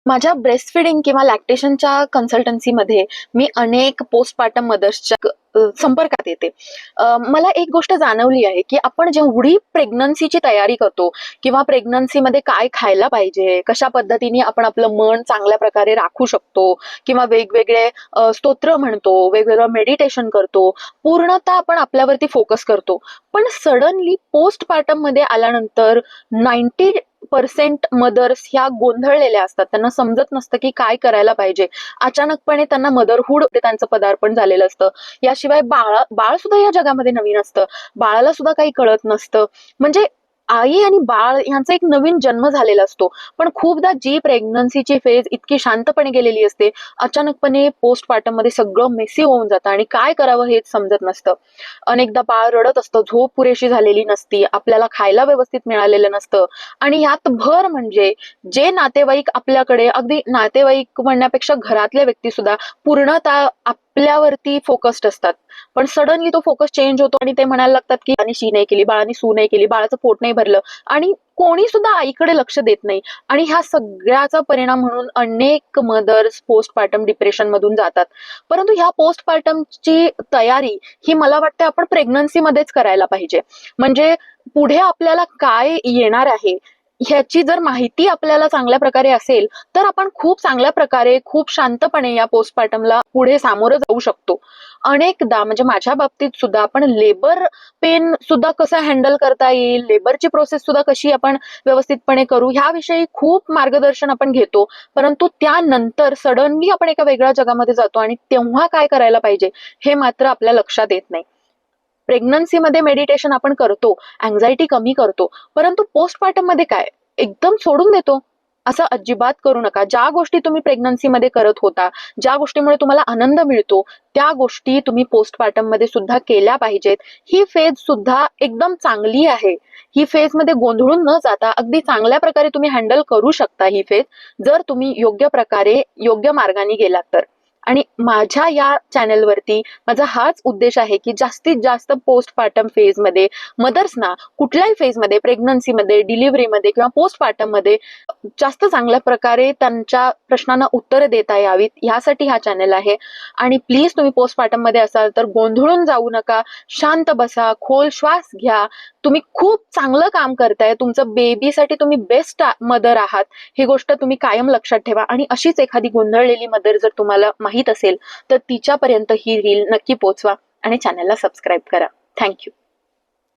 माझ्या breast feeding किंवा लॅक्टेशनच्या कन्सल्टन्सीमध्ये मी अनेक पोस्टपार्टम मदर्सच्या संपर्कात येते. मला एक गोष्ट जाणवली आहे, की आपण जेवढी प्रेग्नन्सीची तयारी करतो किंवा प्रेग्नन्सीमध्ये काय खायला पाहिजे, कशा पद्धतीने आपण आपलं मन चांगल्या प्रकारे राखू शकतो किंवा वेगवेगळे स्तोत्र म्हणतो, वेगवेगळं मेडिटेशन करतो, पूर्णतः आपण आपल्यावरती फोकस करतो. पण सडनली पोस्टपार्टममध्ये आल्यानंतर 90% मदर्स ह्या गोंधळलेल्या असतात. त्यांना समजत नसतं की काय करायला पाहिजे. अचानकपणे त्यांना मदरहूड त्यांचं पदार्पण झालेलं असतं. याशिवाय बाळ सुद्धा या जगामध्ये नवीन असतं. बाळाला सुद्धा काही कळत नसतं. म्हणजे आई आणि बाळ यांचा एक नवीन जन्म झालेला असतो. पण खूपदा जी प्रेग्नन्सीची फेज इतकी शांतपणे गेलेली असते, अचानकपणे पोस्टपार्टम मध्ये सगळं मेसी होऊन जातं आणि काय करावं हेच समजत नसतं. अनेकदा बाळ रडत असतं, झोप पुरेशी झालेली नसती, आपल्याला खायला व्यवस्थित मिळालेलं नसतं आणि यात भर म्हणजे जे नातेवाईक आपल्याकडे, अगदी नातेवाईक म्हणण्यापेक्षा घरातल्या व्यक्ती सुद्धा पूर्णतः आपल्यावरती फोकस्ड असतात. पण सडनली तो फोकस चेंज होतो आणि ते म्हणायला लागतात की बाळाने शी नाही केली, बाळाने सू नाही केली, बाळाचं पोट नाही भरलं आणि कोणी सुद्धा आईकडे लक्ष देत नाही. आणि ह्या सगळ्याचा परिणाम म्हणून अनेक मदर्स पोस्टपार्टम डिप्रेशन मधून जातात. परंतु ह्या पोस्टपार्टमची तयारी ही मला वाटते आपण प्रेग्नन्सी मध्येच करायला पाहिजे. म्हणजे पुढे आपल्याला काय येणार आहे ह्याची जर माहिती आपल्याला चांगल्या प्रकारे असेल, तर आपण खूप चांगल्या प्रकारे, खूप शांतपणे या पोस्टपार्टमला पुढे सामोरं जाऊ शकतो. अनेकदा म्हणजे माझ्या बाबतीत सुद्धा आपण लेबर पेन सुद्धा कसं हँडल करता येईल, लेबरची प्रोसेस सुद्धा कशी आपण व्यवस्थितपणे करू, ह्याविषयी खूप मार्गदर्शन आपण घेतो. परंतु त्यानंतर सडनली आपण एका वेगळ्या जगामध्ये जातो आणि तेव्हा काय करायला पाहिजे हे मात्र आपल्या लक्षात येत नाही. प्रेग्नन्सीमध्ये मेडिटेशन आपण करतो, अँझायटी कमी करतो, परंतु पोस्टपार्टम मध्ये काय एकदम सोडून देतो? असं अजिबात करू नका. ज्या गोष्टी तुम्ही प्रेग्नन्सीमध्ये करत होता, ज्या गोष्टीमुळे तुम्हाला आनंद मिळतो, त्या गोष्टी तुम्ही पोस्टपार्टम मध्ये सुद्धा केल्या पाहिजेत. ही फेज सुद्धा एकदम चांगली आहे. ही फेज मध्ये गोंधळून न जाता अगदी चांगल्या प्रकारे तुम्ही हँडल करू शकता ही फेज, जर तुम्ही योग्य प्रकारे, योग्य मार्गाने गेलात तर. आणि माझ्या या चॅनलवरती माझा हाच उद्देश आहे की जास्तीत जास्त पोस्टपार्टम फेजमध्ये मदर्सना कुठल्याही फेजमध्ये, प्रेग्नन्सीमध्ये, डिलिव्हरीमध्ये किंवा पोस्टपार्टम मध्ये जास्त चांगल्या प्रकारे त्यांच्या प्रश्नांना उत्तरं देता यावीत, यासाठी हा चॅनल आहे. आणि प्लीज तुम्ही पोस्टपार्टम मध्ये असाल तर गोंधळून जाऊ नका, शांत बसा, खोल श्वास घ्या. तुम्ही खूप चांगलं काम करताय, तुमचं बेबीसाठी तुम्ही बेस्ट मदर आहात, ही गोष्ट तुम्ही कायम लक्षात ठेवा. आणि अशीच एखादी गोंधळलेली मदर जर तुम्हाला माहित असेल तर तिच्यापर्यंत ही रील नक्की पोहोचवा आणि चॅनलला सबस्क्राईब करा. थँक्यू.